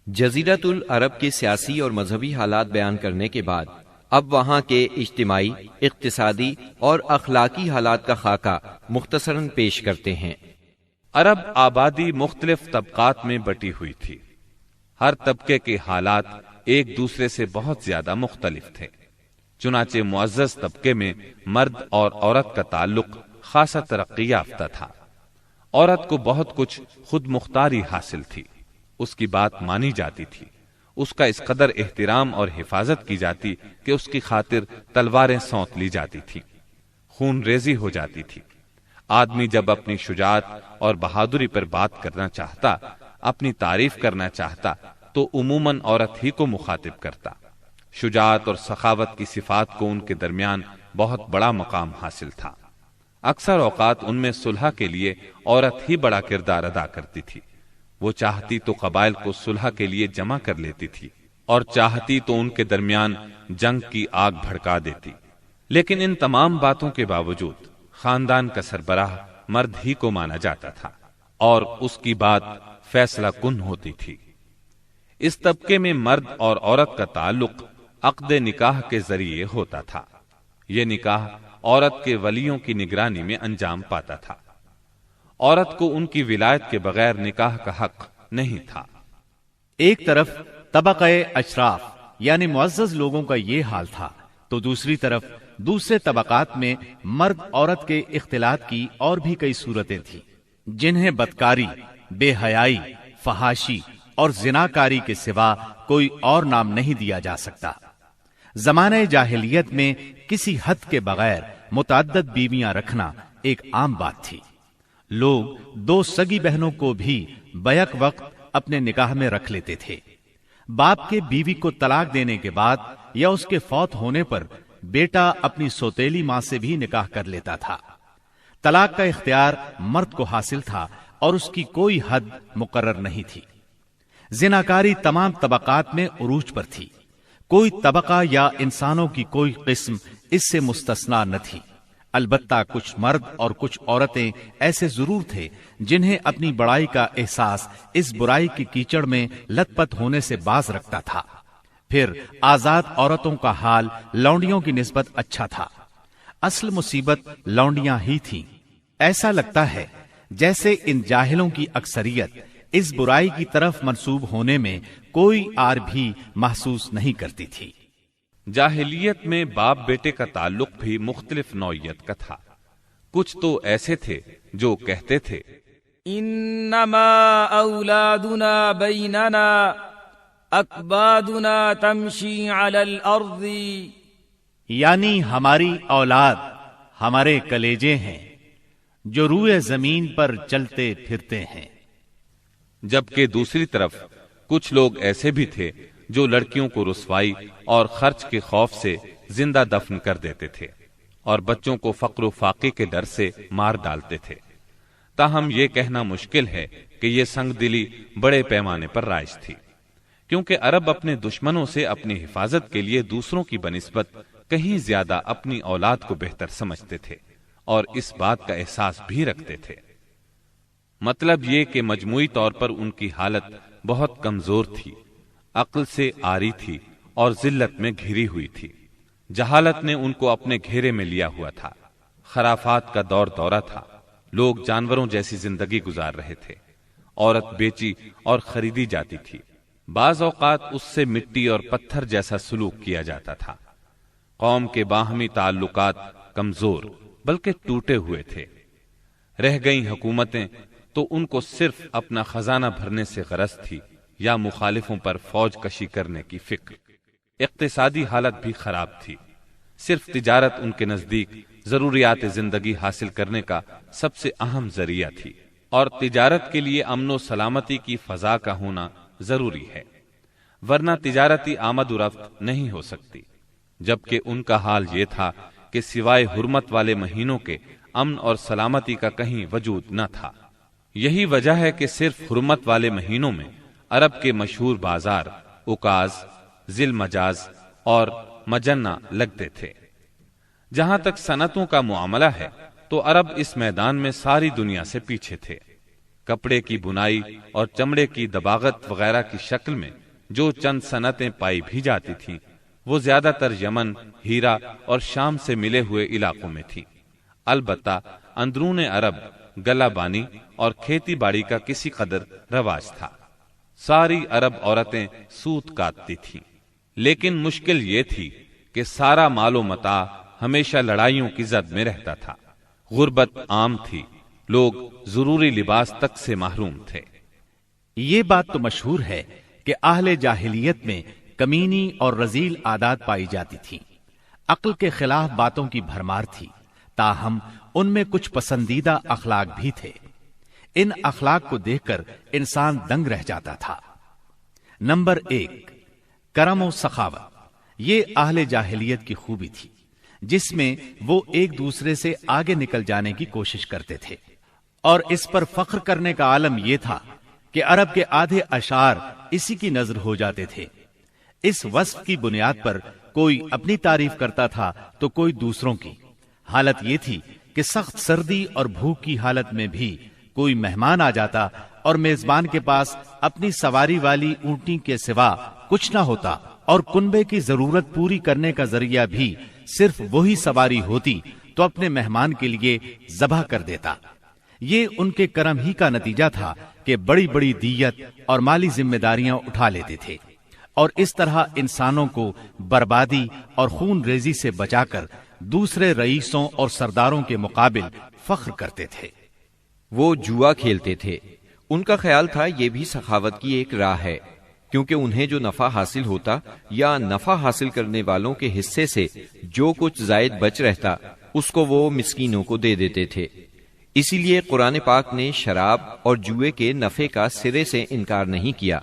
جزیرۃ العرب کے سیاسی اور مذہبی حالات بیان کرنے کے بعد اب وہاں کے اجتماعی، اقتصادی اور اخلاقی حالات کا خاکہ مختصراً پیش کرتے ہیں۔ عرب آبادی مختلف طبقات میں بٹی ہوئی تھی۔ ہر طبقے کے حالات ایک دوسرے سے بہت زیادہ مختلف تھے۔ چنانچہ معزز طبقے میں مرد اور عورت کا تعلق خاصا ترقی یافتہ تھا۔ عورت کو بہت کچھ خود مختاری حاصل تھی، اس کی بات مانی جاتی تھی، اس کا اس قدر احترام اور حفاظت کی جاتی کہ اس کی خاطر تلواریں سونت لی جاتی تھی، خون ریزی ہو جاتی تھی۔ آدمی جب اپنی شجاعت اور بہادری پر بات کرنا چاہتا، اپنی تعریف کرنا چاہتا، تو عموماً عورت ہی کو مخاطب کرتا۔ شجاعت اور سخاوت کی صفات کو ان کے درمیان بہت بڑا مقام حاصل تھا۔ اکثر اوقات ان میں صلح کے لیے عورت ہی بڑا کردار ادا کرتی تھی۔ وہ چاہتی تو قبائل کو صلح کے لیے جمع کر لیتی تھی، اور چاہتی تو ان کے درمیان جنگ کی آگ بھڑکا دیتی۔ لیکن ان تمام باتوں کے باوجود خاندان کا سربراہ مرد ہی کو مانا جاتا تھا، اور اس کی بات فیصلہ کن ہوتی تھی۔ اس طبقے میں مرد اور عورت کا تعلق عقد نکاح کے ذریعے ہوتا تھا۔ یہ نکاح عورت کے ولیوں کی نگرانی میں انجام پاتا تھا۔ عورت کو ان کی ولایت کے بغیر نکاح کا حق نہیں تھا۔ ایک طرف طبقہ اشراف یعنی معزز لوگوں کا یہ حال تھا، تو دوسری طرف دوسرے طبقات میں مرد عورت کے اختلاط کی اور بھی کئی صورتیں تھیں، جنہیں بدکاری، بے حیائی، فحاشی اور زناکاری کے سوا کوئی اور نام نہیں دیا جا سکتا۔ زمانہ جاہلیت میں کسی حد کے بغیر متعدد بیویاں رکھنا ایک عام بات تھی۔ لوگ دو سگی بہنوں کو بھی بیک وقت اپنے نکاح میں رکھ لیتے تھے۔ باپ کے بیوی کو طلاق دینے کے بعد یا اس کے فوت ہونے پر بیٹا اپنی سوتیلی ماں سے بھی نکاح کر لیتا تھا۔ طلاق کا اختیار مرد کو حاصل تھا اور اس کی کوئی حد مقرر نہیں تھی۔ زناکاری تمام طبقات میں عروج پر تھی، کوئی طبقہ یا انسانوں کی کوئی قسم اس سے مستثنا نہ تھی۔ البتہ کچھ مرد اور کچھ عورتیں ایسے ضرور تھے جنہیں اپنی بڑائی کا احساس اس برائی کی کیچڑ میں لت پت ہونے سے باز رکھتا تھا۔ پھر آزاد عورتوں کا حال لونڈیوں کی نسبت اچھا تھا۔ اصل مصیبت لونڈیاں ہی تھیں۔ ایسا لگتا ہے جیسے ان جاہلوں کی اکثریت اس برائی کی طرف منسوب ہونے میں کوئی آر بھی محسوس نہیں کرتی تھی۔ جاہلیت میں باپ بیٹے کا تعلق بھی مختلف نوعیت کا تھا۔ کچھ تو ایسے تھے جو کہتے تھے انما اولادنا بیننا اکبادنا تمشی علی الارض، یعنی ہماری اولاد ہمارے کلیجے ہیں جو روئے زمین پر چلتے پھرتے ہیں۔ جبکہ دوسری طرف کچھ لوگ ایسے بھی تھے جو لڑکیوں کو رسوائی اور خرچ کے خوف سے زندہ دفن کر دیتے تھے اور بچوں کو فقر و فاقے کے ڈر سے مار ڈالتے تھے۔ تاہم یہ کہنا مشکل ہے کہ یہ سنگ دلی بڑے پیمانے پر رائج تھی، کیونکہ عرب اپنے دشمنوں سے اپنی حفاظت کے لیے دوسروں کی بنسبت کہیں زیادہ اپنی اولاد کو بہتر سمجھتے تھے اور اس بات کا احساس بھی رکھتے تھے۔ مطلب یہ کہ مجموعی طور پر ان کی حالت بہت کمزور تھی، عقل سے عاری تھی اور ذلت میں گھری ہوئی تھی۔ جہالت نے ان کو اپنے گھیرے میں لیا ہوا تھا۔ خرافات کا دور دورہ تھا، لوگ جانوروں جیسی زندگی گزار رہے تھے۔ عورت بیچی اور خریدی جاتی تھی، بعض اوقات اس سے مٹی اور پتھر جیسا سلوک کیا جاتا تھا۔ قوم کے باہمی تعلقات کمزور بلکہ ٹوٹے ہوئے تھے۔ رہ گئیں حکومتیں تو ان کو صرف اپنا خزانہ بھرنے سے غرض تھی یا مخالفوں پر فوج کشی کرنے کی فکر۔ اقتصادی حالت بھی خراب تھی، صرف تجارت ان کے نزدیک ضروریات زندگی حاصل کرنے کا سب سے اہم ذریعہ تھی، اور تجارت کے لیے امن و سلامتی کی فضا کا ہونا ضروری ہے، ورنہ تجارتی آمد و رفت نہیں ہو سکتی۔ جبکہ ان کا حال یہ تھا کہ سوائے حرمت والے مہینوں کے امن اور سلامتی کا کہیں وجود نہ تھا۔ یہی وجہ ہے کہ صرف حرمت والے مہینوں میں عرب کے مشہور بازار اکاز، ذی المجاز اور مجنہ لگتے تھے۔ جہاں تک صنعتوں کا معاملہ ہے تو عرب اس میدان میں ساری دنیا سے پیچھے تھے۔ کپڑے کی بنائی اور چمڑے کی دباغت وغیرہ کی شکل میں جو چند صنعتیں پائی بھی جاتی تھیں وہ زیادہ تر یمن، ہیرا اور شام سے ملے ہوئے علاقوں میں تھی۔ البتہ اندرون عرب گلہ بانی اور کھیتی باڑی کا کسی قدر رواج تھا۔ ساری عرب عورتیں سوت کاٹتی تھیں، لیکن مشکل یہ تھی کہ سارا مال و متاع ہمیشہ لڑائیوں کی زد میں رہتا تھا۔ غربت عام تھی، لوگ ضروری لباس تک سے محروم تھے۔ یہ بات تو مشہور ہے کہ اہل جاہلیت میں کمینی اور رذیل عادات پائی جاتی تھی، عقل کے خلاف باتوں کی بھرمار تھی، تاہم ان میں کچھ پسندیدہ اخلاق بھی تھے۔ ان اخلاق کو دیکھ کر انسان دنگ رہ جاتا تھا۔ نمبر 1، کرم و سخاوت۔ یہ اہل جاہلیت کی خوبی تھی جس میں وہ ایک دوسرے سے آگے نکل جانے کی کوشش کرتے تھے، اور اس پر فخر کرنے کا عالم یہ تھا کہ عرب کے آدھے اشعار اسی کی نظر ہو جاتے تھے۔ اس وصف کی بنیاد پر کوئی اپنی تعریف کرتا تھا تو کوئی دوسروں کی۔ حالت یہ تھی کہ سخت سردی اور بھوک کی حالت میں بھی کوئی مہمان آ جاتا اور میزبان کے پاس اپنی سواری والی اونٹنی کے سوا کچھ نہ ہوتا، اور کنبے کی ضرورت پوری کرنے کا ذریعہ بھی صرف وہی سواری ہوتی تو اپنے مہمان کے لیے ذبح کر دیتا۔ یہ ان کے کرم ہی کا نتیجہ تھا کہ بڑی بڑی دیت اور مالی ذمہ داریاں اٹھا لیتے تھے، اور اس طرح انسانوں کو بربادی اور خون ریزی سے بچا کر دوسرے رئیسوں اور سرداروں کے مقابل فخر کرتے تھے۔ وہ جوا کھیلتے تھے۔ ان کا خیال تھا یہ بھی سخاوت کی ایک راہ ہے، کیونکہ انہیں جو نفع حاصل ہوتا یا نفع حاصل کرنے والوں کے حصے سے جو کچھ زائد بچ رہتا اس کو وہ مسکینوں کو دے دیتے تھے۔ اسی لیے قرآن پاک نے شراب اور جوئے کے نفع کا سرے سے انکار نہیں کیا،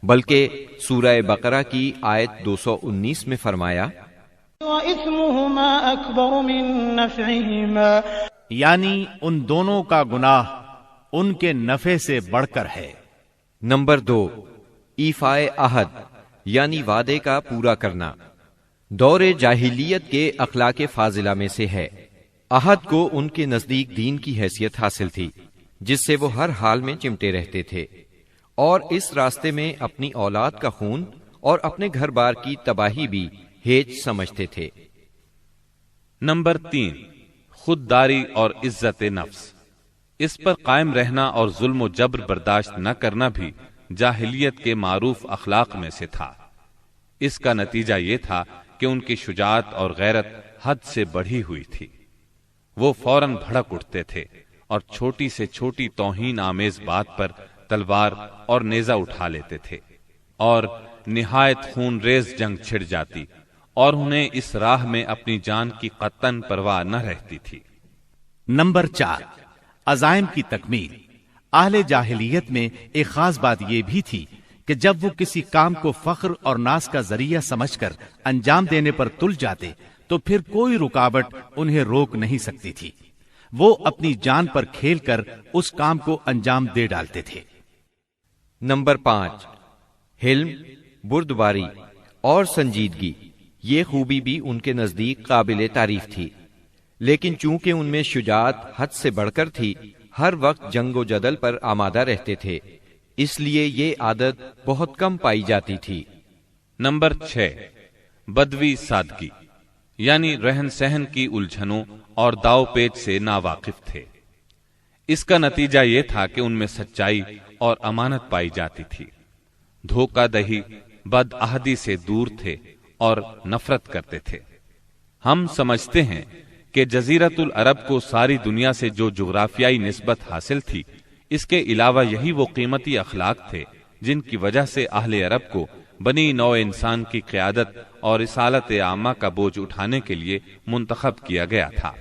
بلکہ سورہ بقرہ کی آیت 219 میں فرمایا وَإِثْمُهُمَا أَكْبَرُ مِن نَّفْعِهِمَا، یعنی ان دونوں کا گناہ ان کے نفع سے بڑھ کر ہے۔ نمبر 2، ایفائے عہد یعنی وعدے کا پورا کرنا۔ دور جاہلیت کے اخلاق فاضلہ میں سے ہے۔ عہد کو ان کے نزدیک دین کی حیثیت حاصل تھی، جس سے وہ ہر حال میں چمٹے رہتے تھے، اور اس راستے میں اپنی اولاد کا خون اور اپنے گھر بار کی تباہی بھی ہیج سمجھتے تھے۔ نمبر 3، خودداری اور عزت نفس۔ اس پر قائم رہنا اور ظلم و جبر برداشت نہ کرنا بھی جاہلیت کے معروف اخلاق میں سے تھا۔ اس کا نتیجہ یہ تھا کہ ان کی شجاعت اور غیرت حد سے بڑھی ہوئی تھی۔ وہ فوراً بھڑک اٹھتے تھے اور چھوٹی سے چھوٹی توہین آمیز بات پر تلوار اور نیزہ اٹھا لیتے تھے، اور نہایت خون ریز جنگ چھڑ جاتی اور انہیں اس راہ میں اپنی جان کی قطعاً پرواہ نہ رہتی تھی۔ نمبر 4، عزائم کی تکمیل۔ اہل جاہلیت میں ایک خاص بات یہ بھی تھی کہ جب وہ کسی کام کو فخر اور ناز کا ذریعہ سمجھ کر انجام دینے پر تل جاتے تو پھر کوئی رکاوٹ انہیں روک نہیں سکتی تھی۔ وہ اپنی جان پر کھیل کر اس کام کو انجام دے ڈالتے تھے۔ نمبر 5، حلم، بردباری اور سنجیدگی۔ یہ خوبی بھی ان کے نزدیک قابل تعریف تھی، لیکن چونکہ ان میں شجاعت حد سے بڑھ کر تھی، ہر وقت جنگ و جدل پر آمادہ رہتے تھے، اس لیے یہ عادت بہت کم پائی جاتی تھی۔ نمبر 6، بدوی سادگی، یعنی رہن سہن کی الجھنوں اور داؤ پیچ سے ناواقف تھے۔ اس کا نتیجہ یہ تھا کہ ان میں سچائی اور امانت پائی جاتی تھی۔ دھوکہ دہی، بد عہدی سے دور تھے اور نفرت کرتے تھے۔ ہم سمجھتے ہیں کہ جزیرت العرب کو ساری دنیا سے جو جغرافیائی نسبت حاصل تھی، اس کے علاوہ یہی وہ قیمتی اخلاق تھے جن کی وجہ سے اہل عرب کو بنی نوع انسان کی قیادت اور رسالت عامہ کا بوجھ اٹھانے کے لیے منتخب کیا گیا تھا،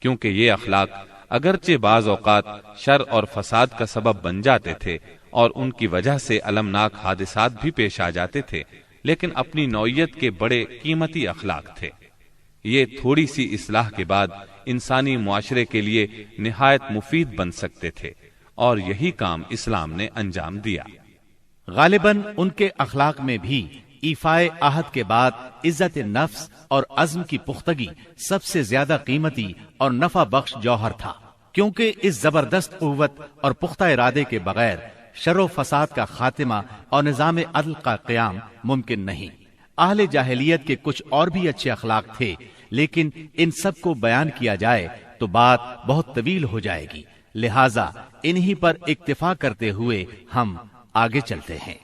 کیونکہ یہ اخلاق اگرچہ بعض اوقات شر اور فساد کا سبب بن جاتے تھے اور ان کی وجہ سے المناک حادثات بھی پیش آ جاتے تھے، لیکن اپنی نوعیت کے بڑے قیمتی اخلاق تھے۔ یہ تھوڑی سی اصلاح کے بعد انسانی معاشرے کے لیے نہایت مفید بن سکتے تھے، اور یہی کام اسلام نے انجام دیا۔ غالباً ان کے اخلاق میں بھی ایفائے عہد کے بعد عزت نفس اور عزم کی پختگی سب سے زیادہ قیمتی اور نفع بخش جوہر تھا۔ کیونکہ اس زبردست قوت اور پختہ ارادے کے بغیر شر و فساد کا خاتمہ اور نظام عدل کا قیام ممکن نہیں۔ اہل جاہلیت کے کچھ اور بھی اچھے اخلاق تھے، لیکن ان سب کو بیان کیا جائے تو بات بہت طویل ہو جائے گی، لہذا انہی پر اکتفا کرتے ہوئے ہم آگے چلتے ہیں۔